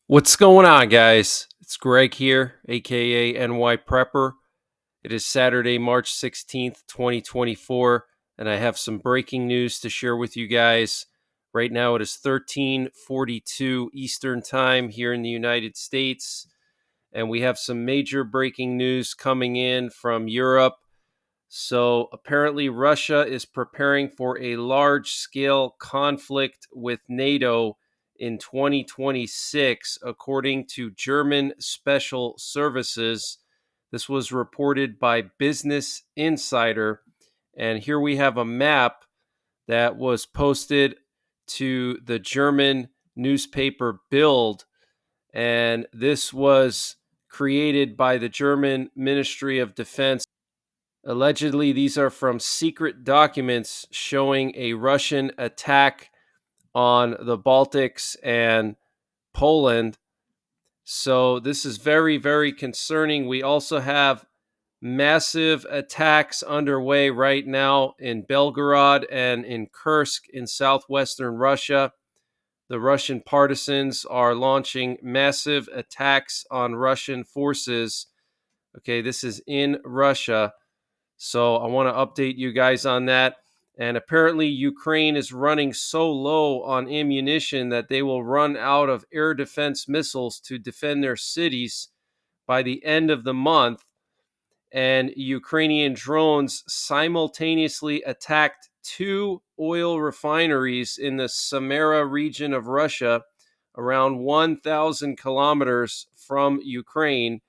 What's going on, guys? It's Greg here, aka NYPrepper. It is Saturday, March 16th, 2024, and I have some breaking news to share with you guys. Right now, it is 13:42 Eastern Time here in the United States, and we have some major breaking news coming in from Europe. So, apparently, Russia is preparing for a large scale conflict with NATO in 2026, according to German special services. This was reported by Business Insider. And here we have a map that was posted to the German newspaper Bild. And this was created by the German Ministry of Defense. Allegedly, these are from secret documents showing a Russian attack on the Baltics and Poland. So, this is very, very concerning. We also have massive attacks underway right now in Belgorod and in Kursk in southwestern Russia. The Russian partisans are launching massive attacks on Russian forces. Okay, this is in Russia. So I want to update you guys on that. And apparently, Ukraine is running so low on ammunition that they will run out of air defense missiles to defend their cities by the end of the month. And Ukrainian drones simultaneously attacked two oil refineries in the Samara region of Russia, around 1,000 kilometers from Ukraine.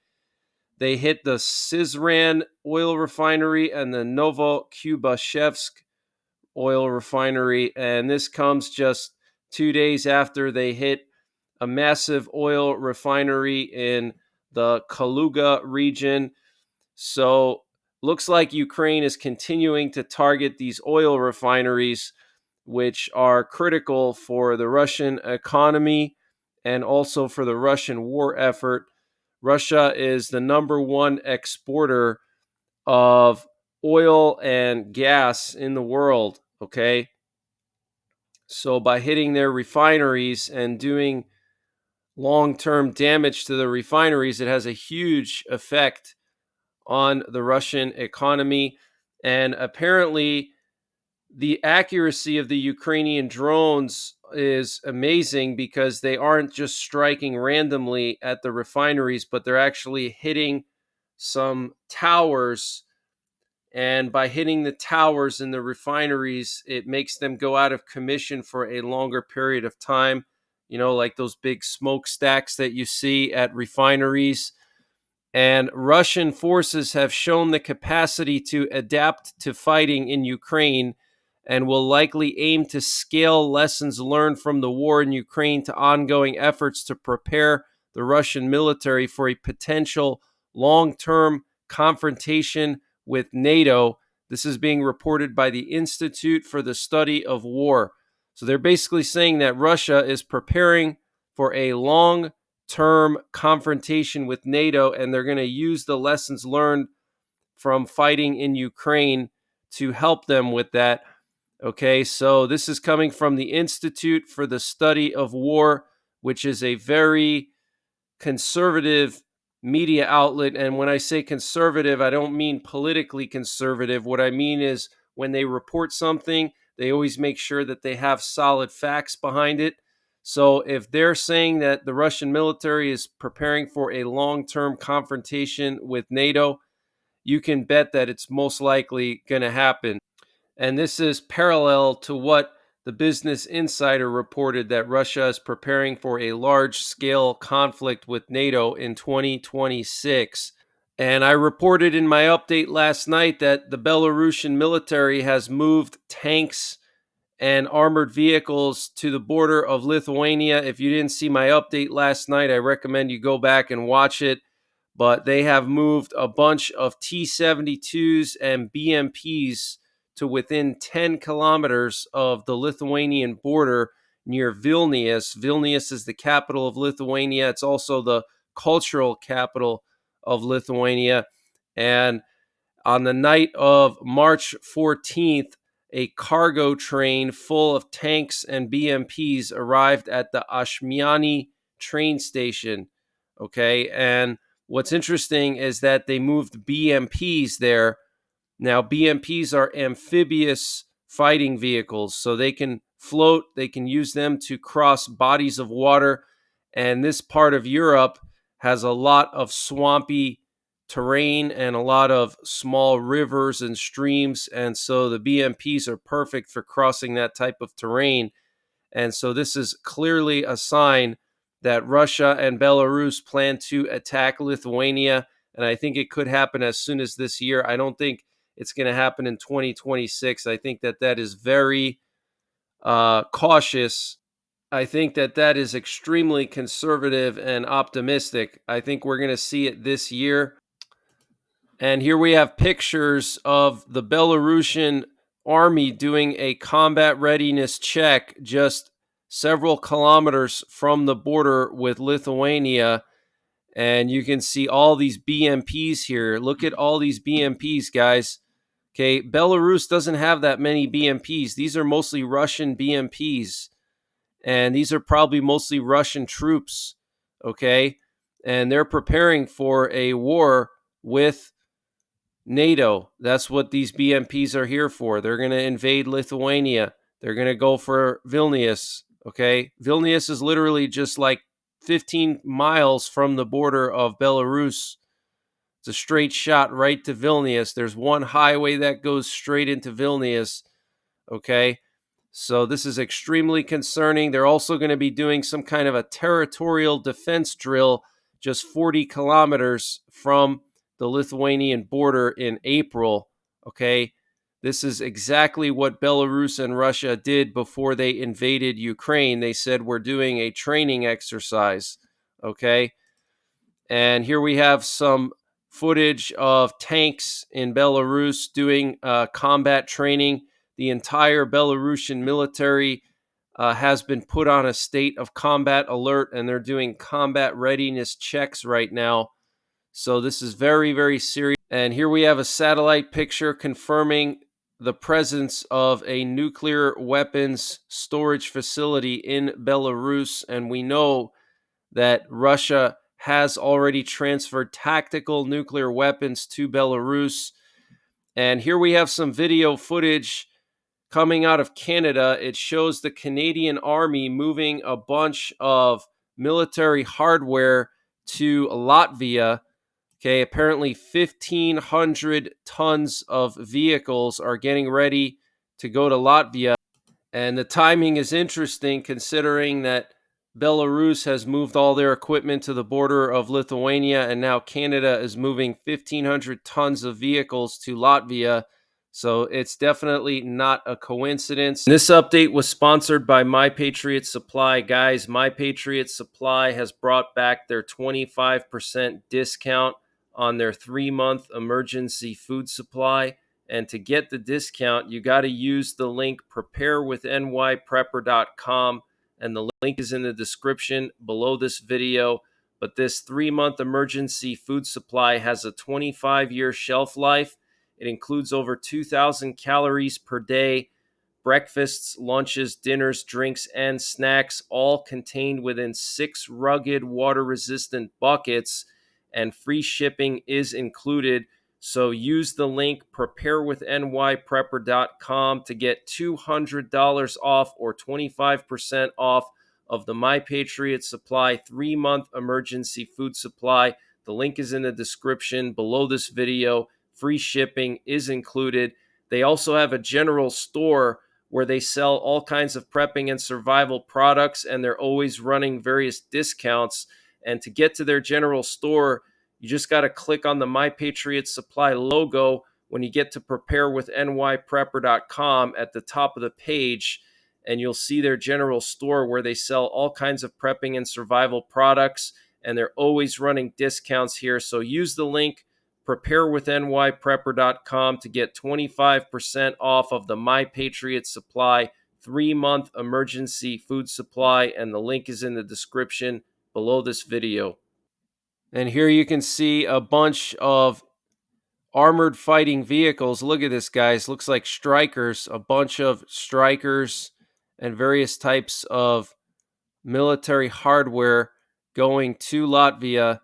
They hit the Syzran oil refinery and the Novokubashevsk oil refinery, and this comes just 2 days after they hit a massive oil refinery in the Kaluga region. So, looks like Ukraine is continuing to target these oil refineries, which are critical for the Russian economy and also for the Russian war effort. Russia is the number one exporter of oil and gas in the world, okay? So by hitting their refineries and doing long-term damage to the refineries, it has a huge effect on the Russian economy. And apparently, the accuracy of the Ukrainian drones is amazing because they aren't just striking randomly at the refineries, but they're actually hitting some towers. And by hitting the towers in the refineries, it makes them go out of commission for a longer period of time. You know, like those big smokestacks that you see at refineries. And Russian forces have shown the capacity to adapt to fighting in Ukraine and will likely aim to scale lessons learned from the war in Ukraine to ongoing efforts to prepare the Russian military for a potential long-term confrontation with NATO. This is being reported by the Institute for the Study of War. So they're basically saying that Russia is preparing for a long-term confrontation with NATO, and they're going to use the lessons learned from fighting in Ukraine to help them with that. Okay, so this is coming from the Institute for the Study of War, which is a very conservative media outlet. And when I say conservative, I don't mean politically conservative. What I mean is when they report something, they always make sure that they have solid facts behind it. So if they're saying that the Russian military is preparing for a long-term confrontation with NATO, you can bet that it's most likely going to happen. And this is parallel to what the Business Insider reported, that Russia is preparing for a large-scale conflict with NATO in 2026. And I reported in my update last night that the Belarusian military has moved tanks and armored vehicles to the border of Lithuania. If you didn't see my update last night, I recommend you go back and watch it. But they have moved a bunch of T-72s and BMPs to within 10 kilometers of the Lithuanian border near Vilnius. Vilnius is the capital of Lithuania. It's also the cultural capital of Lithuania. And on the night of March 14th, a cargo train full of tanks and BMPs arrived at the Ashmiani train station. Okay, and what's interesting is that they moved BMPs there. Now, BMPs are amphibious fighting vehicles, so they can float, they can use them to cross bodies of water. And this part of Europe has a lot of swampy terrain and a lot of small rivers and streams. And so the BMPs are perfect for crossing that type of terrain. And so this is clearly a sign that Russia and Belarus plan to attack Lithuania. And I think it could happen as soon as this year. I don't think it's going to happen in 2026. I think that that is very cautious. I think that that is extremely conservative and optimistic. I think we're going to see it this year. And here we have pictures of the Belarusian army doing a combat readiness check just several kilometers from the border with Lithuania. And you can see all these BMPs here. Look at all these BMPs, guys. Okay, Belarus doesn't have that many BMPs. These are mostly Russian BMPs. And these are probably mostly Russian troops. Okay, and they're preparing for a war with NATO. That's what these BMPs are here for. They're going to invade Lithuania. They're going to go for Vilnius. Okay. Vilnius is literally just like 15 miles from the border of Belarus. It's a straight shot right to Vilnius. There's one highway that goes straight into Vilnius. Okay. So this is extremely concerning. They're also going to be doing some kind of a territorial defense drill just 40 kilometers from the Lithuanian border in April. Okay. This is exactly what Belarus and Russia did before they invaded Ukraine. They said, we're doing a training exercise. Okay. And here we have some footage of tanks in Belarus doing combat training. The entire Belarusian military has been put on a state of combat alert, and they're doing combat readiness checks right now. So this is very, very serious. And here we have a satellite picture confirming the presence of a nuclear weapons storage facility in Belarus. And we know that Russia has already transferred tactical nuclear weapons to Belarus. And here we have some video footage coming out of Canada. It shows the Canadian Army moving a bunch of military hardware to Latvia. Okay, apparently 1,500 tons of vehicles are getting ready to go to Latvia. And the timing is interesting considering that Belarus has moved all their equipment to the border of Lithuania, and now Canada is moving 1,500 tons of vehicles to Latvia. So it's definitely not a coincidence. This update was sponsored by Patriot Supply. Guys, Patriot Supply has brought back their 25% discount on their 3-month emergency food supply. And to get the discount, you got to use the link preparewithnyprepper.com. And the link is in the description below this video. But this 3-month emergency food supply has a 25-year shelf life. It includes over 2,000 calories per day, breakfasts, lunches, dinners, drinks, and snacks, all contained within 6 rugged water-resistant buckets, and free shipping is included. So use the link preparewithnyprepper.com to get $200 off or 25% off of the Patriot Supply 3-month emergency food supply. The link is in the description below this video. Free shipping is included. They also have a general store where they sell all kinds of prepping and survival products, and they're always running various discounts. And to get to their general store, you just got to click on the Patriot Supply logo when you get to preparewithnyprepper.com at the top of the page, and you'll see their general store where they sell all kinds of prepping and survival products, and they're always running discounts here. So use the link preparewithnyprepper.com to get 25% off of the Patriot Supply 3-month emergency food supply, and the link is in the description below this video. And here you can see a bunch of armored fighting vehicles. Look at this, guys. Looks like strikers, a bunch of strikers and various types of military hardware going to Latvia.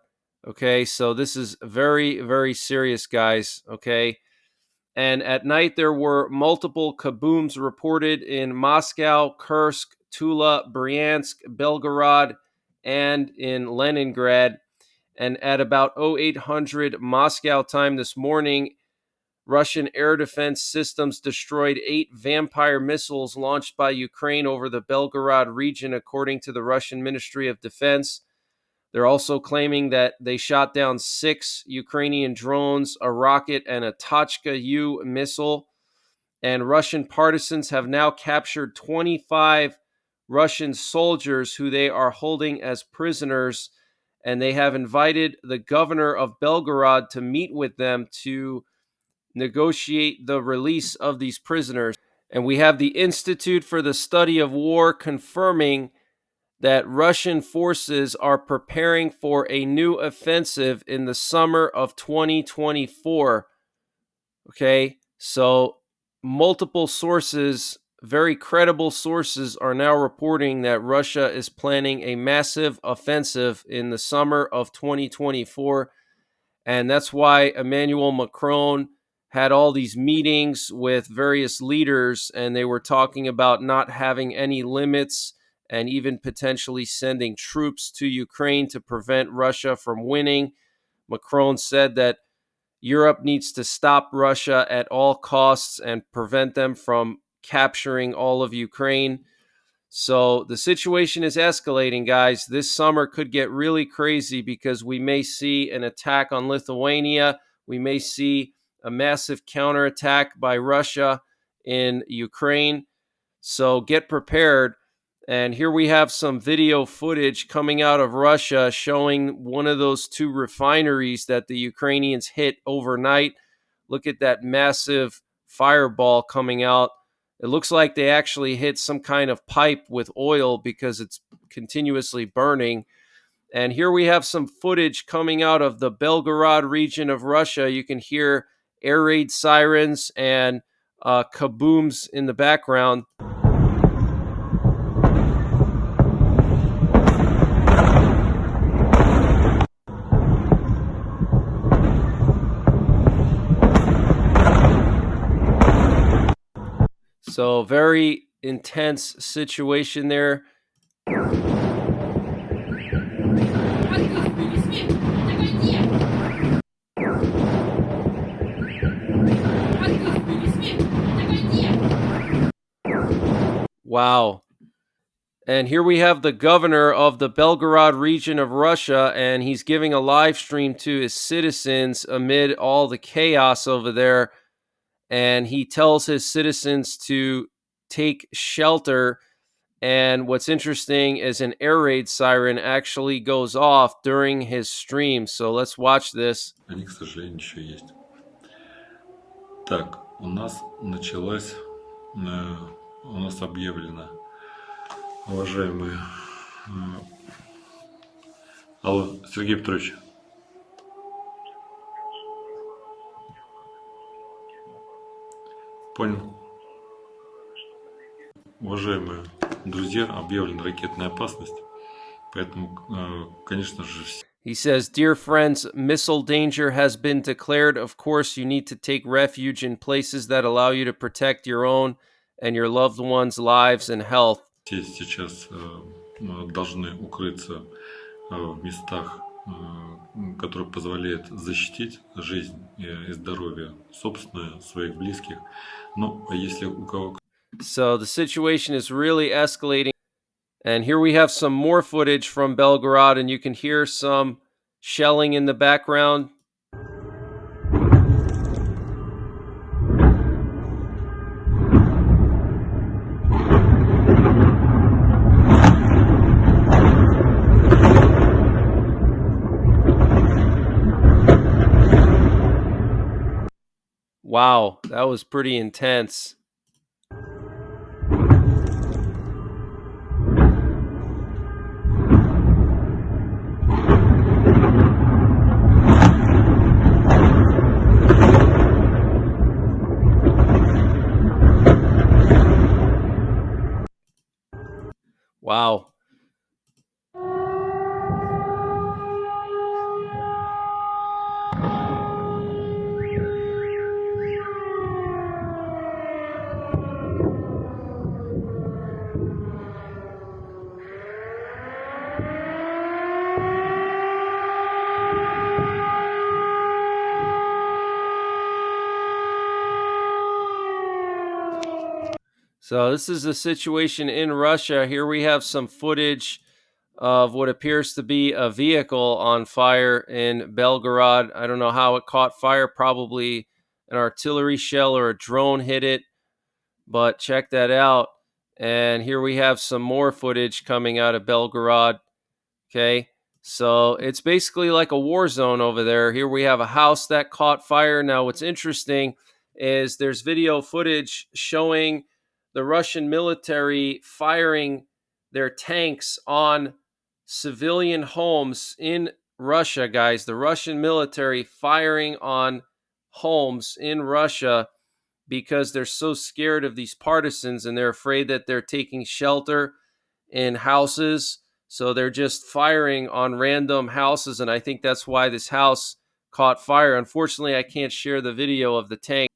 Okay, so this is very, very serious, guys. Okay. And at night, there were multiple kabooms reported in Moscow, Kursk, Tula, Bryansk, Belgorod, and in Leningrad. And at about 0800 Moscow time this morning, Russian air defense systems destroyed 8 Vampire missiles launched by Ukraine over the Belgorod region, according to the Russian Ministry of Defense. They're also claiming that they shot down 6 Ukrainian drones, a rocket, and a Tochka-U missile. And Russian partisans have now captured 25 Russian soldiers who they are holding as prisoners. And they have invited the governor of Belgorod to meet with them to negotiate the release of these prisoners. And we have the Institute for the Study of War confirming that Russian forces are preparing for a new offensive in the summer of 2024. Okay, so multiple sources, very credible sources, are now reporting that Russia is planning a massive offensive in the summer of 2024. And that's why Emmanuel Macron had all these meetings with various leaders, and they were talking about not having any limits and even potentially sending troops to Ukraine to prevent Russia from winning. Macron said that Europe needs to stop Russia at all costs and prevent them from capturing all of Ukraine. So the situation is escalating, guys. This summer could get really crazy because we may see an attack on Lithuania. We may see a massive counterattack by Russia in Ukraine. So get prepared. And here we have some video footage coming out of Russia showing one of those 2 refineries that the Ukrainians hit overnight. Look at that massive fireball coming out. It looks like they actually hit some kind of pipe with oil because it's continuously burning. And here we have some footage coming out of the Belgorod region of Russia. You can hear air raid sirens and kabooms in the background. So very intense situation there. Wow. And here we have the governor of the Belgorod region of Russia, and he's giving a live stream to his citizens amid all the chaos over there. And he tells his citizens to take shelter. And what's interesting is an air raid siren actually goes off during his stream. So let's watch this. Они, к сожалению, еще есть. Так, у нас началась, у нас объявлено, уважаемые... Алло, Сергей Петрович. Понял. Уважаемые друзья, объявлена ракетная опасность, поэтому, конечно же... He says, dear friends, missile danger has been declared. Of course, you need to take refuge in places that allow you to protect your own and your loved ones' lives and health. Все сейчас должны укрыться в местах, которые позволяют защитить жизнь и здоровье собственное, своих близких. Ну, а если у кого... So the situation is really escalating. And here we have some more footage from Belgorod, and you can hear some shelling in the background. Wow, that was pretty intense. Wow. So this is the situation in Russia. Here we have some footage of what appears to be a vehicle on fire in Belgorod. I don't know how it caught fire. Probably an artillery shell or a drone hit it, but check that out. And here we have some more footage coming out of Belgorod. Okay. So it's basically like a war zone over there. Here we have a house that caught fire. Now, what's interesting is there's video footage showing the Russian military firing their tanks on civilian homes in Russia, guys. The Russian military firing on homes in Russia because they're so scared of these partisans and they're afraid that they're taking shelter in houses. So they're just firing on random houses. And I think that's why this house caught fire. Unfortunately, I can't share the video of the tank.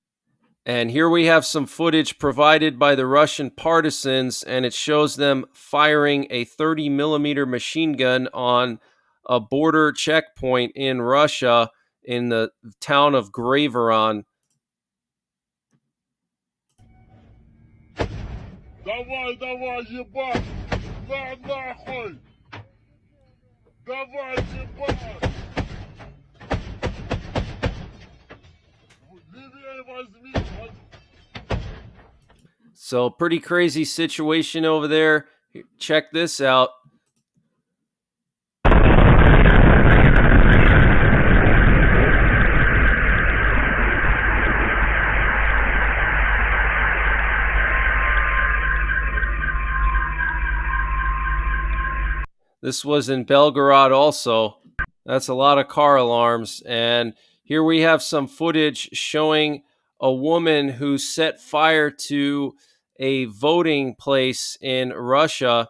And here we have some footage provided by the Russian partisans, and it shows them firing a 30 millimeter machine gun on a border checkpoint in Russia in the town of Graveron. Давай, давай, ебать! На нахуй! Давай, ебать! Левее возьми! So, pretty crazy situation over there. Check this out. This was in Belgorod also. That's a lot of car alarms. And here we have some footage showing a woman who set fire to a voting place in Russia.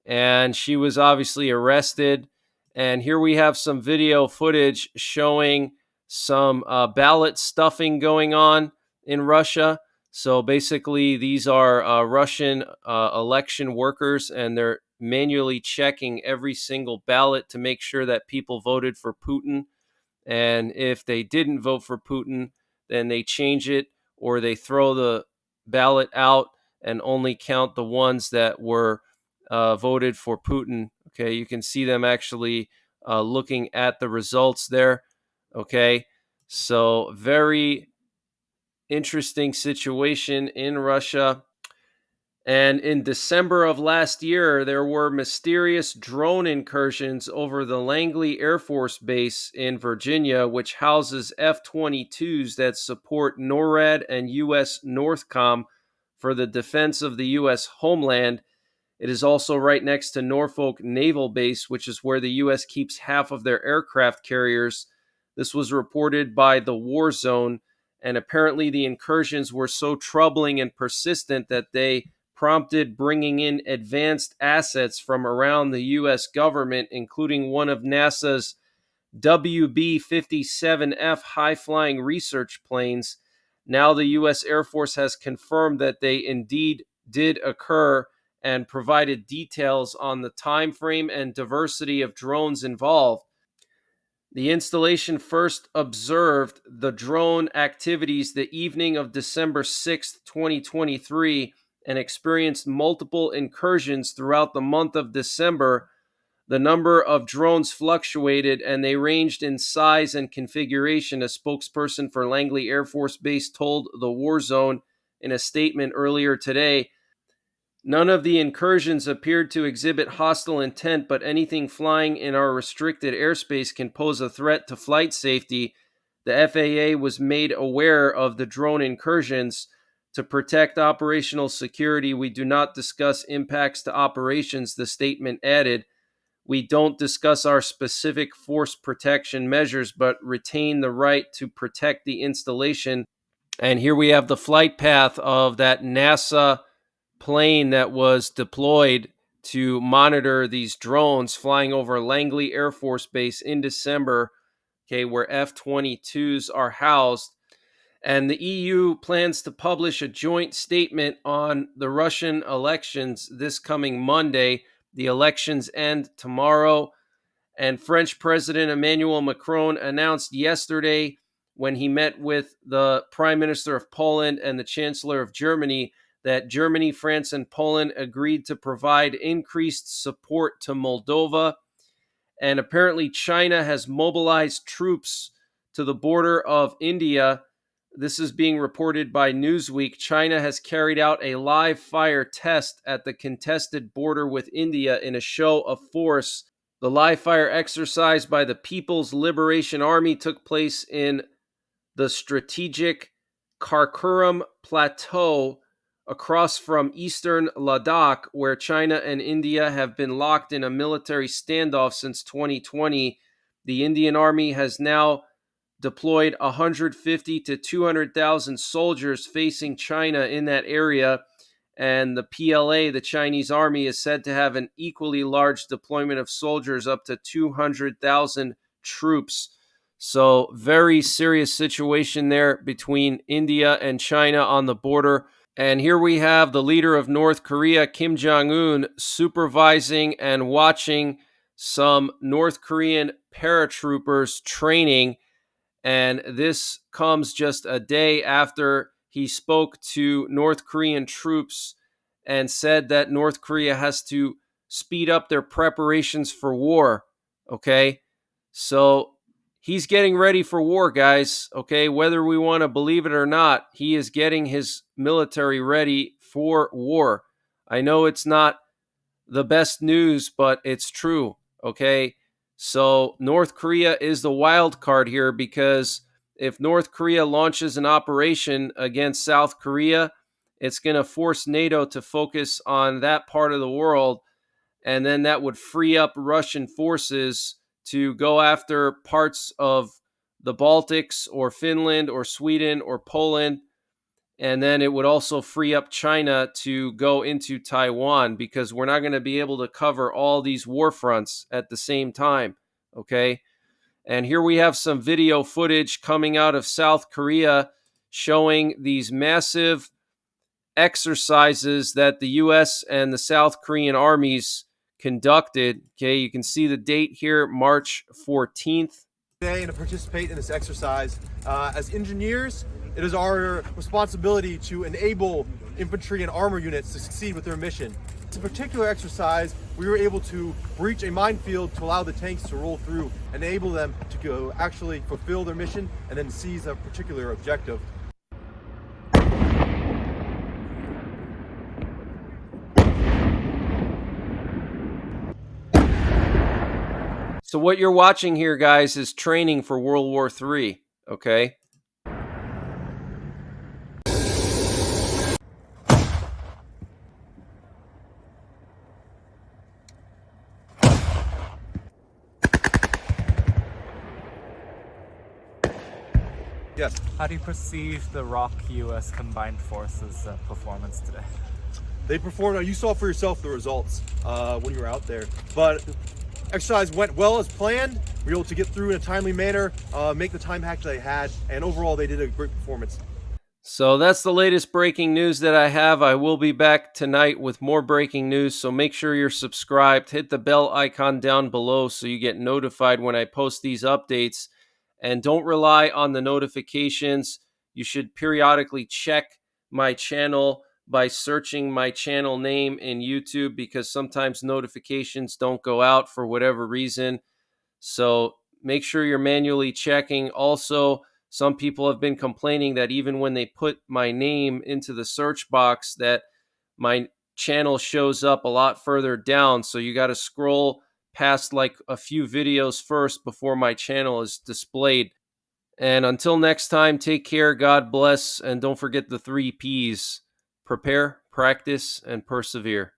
And she was obviously arrested. And here we have some video footage showing some ballot stuffing going on in Russia. So basically, these are Russian election workers, and they're manually checking every single ballot to make sure that people voted for Putin. And if they didn't vote for Putin, then they change it or they throw the ballot out and only count the ones that were voted for Putin. Okay, you can see them actually looking at the results there. Okay, so very interesting situation in Russia. And in December of last year, there were mysterious drone incursions over the Langley Air Force Base in Virginia, which houses F 22s that support NORAD and U.S. Northcom for the defense of the U.S. homeland. It is also right next to Norfolk Naval Base, which is where the U.S. keeps half of their aircraft carriers. This was reported by the War Zone, and apparently the incursions were so troubling and persistent that they prompted bringing in advanced assets from around the U.S. government, including one of NASA's WB-57F high-flying research planes. Now the U.S. Air Force has confirmed that they indeed did occur and provided details on the time frame and diversity of drones involved. The installation first observed the drone activities the evening of December 6th, 2023, and experienced multiple incursions throughout the month of December. The number of drones fluctuated and they ranged in size and configuration, a spokesperson for Langley Air Force Base told the War Zone in a statement earlier today. None of the incursions appeared to exhibit hostile intent, but anything flying in our restricted airspace can pose a threat to flight safety. The FAA was made aware of the drone incursions. To protect operational security, we do not discuss impacts to operations, the statement added. We don't discuss our specific force protection measures, but retain the right to protect the installation. And here we have the flight path of that NASA plane that was deployed to monitor these drones flying over Langley Air Force Base in December, okay, where F 22s are housed. And the EU plans to publish a joint statement on the Russian elections this coming Monday. The elections end tomorrow. And French President Emmanuel Macron announced yesterday when he met with the Prime Minister of Poland and the Chancellor of Germany that Germany, France, and Poland agreed to provide increased support to Moldova. And apparently, China has mobilized troops to the border of India. This is being reported by Newsweek. China has carried out a live fire test at the contested border with India in a show of force. The live fire exercise by the People's Liberation Army took place in the strategic Karakoram Plateau across from eastern Ladakh, where China and India have been locked in a military standoff since 2020. The Indian Army has now deployed 150 to 200,000 soldiers facing China in that area. And the PLA, the Chinese army, is said to have an equally large deployment of soldiers, up to 200,000 troops. So, very serious situation there between India and China on the border. And here we have the leader of North Korea, Kim Jong-un, supervising and watching some North Korean paratroopers training. And this comes just a day after he spoke to North Korean troops and said that North Korea has to speed up their preparations for war. Okay. So he's getting ready for war, guys. Okay. Whether we want to believe it or not, he is getting his military ready for war. I know it's not the best news, but it's true. Okay. So North Korea is the wild card here, because if North Korea launches an operation against South Korea, it's going to force NATO to focus on that part of the world. And then that would free up Russian forces to go after parts of the Baltics or Finland or Sweden or Poland. And then it would also free up China to go into Taiwan, because we're not going to be able to cover all these war fronts at the same time. Okay. And here we have some video footage coming out of South Korea showing these massive exercises that the U.S. and the South Korean armies conducted. Okay. You can see the date here, March 14th. Today, and to participate in this exercise. As engineers, it is our responsibility to enable infantry and armor units to succeed with their mission. This particular exercise, we were able to breach a minefield to allow the tanks to roll through, enable them to go actually fulfill their mission and then seize a particular objective. So what you're watching here, guys, is training for World War III, okay? Yes. How do you perceive the ROC-US combined forces performance today? They performed, you saw for yourself the results when you were out there, but exercise went well as planned. We were able to get through in a timely manner, make the time hack they had, and overall they did a great performance. So that's the latest breaking news that I have. I will be back tonight with more breaking news, so make sure you're subscribed. Hit the bell icon down below so you get notified when I post these updates. And don't rely on the notifications. You should periodically check my channel by searching my channel name in YouTube, because sometimes notifications don't go out for whatever reason. So make sure you're manually checking. Also, some people have been complaining that even when they put my name into the search box, that my channel shows up a lot further down. So you got to scroll past like a few videos first before my channel is displayed. And until next time, take care, God bless, and don't forget the 3 Ps: prepare, practice, and persevere.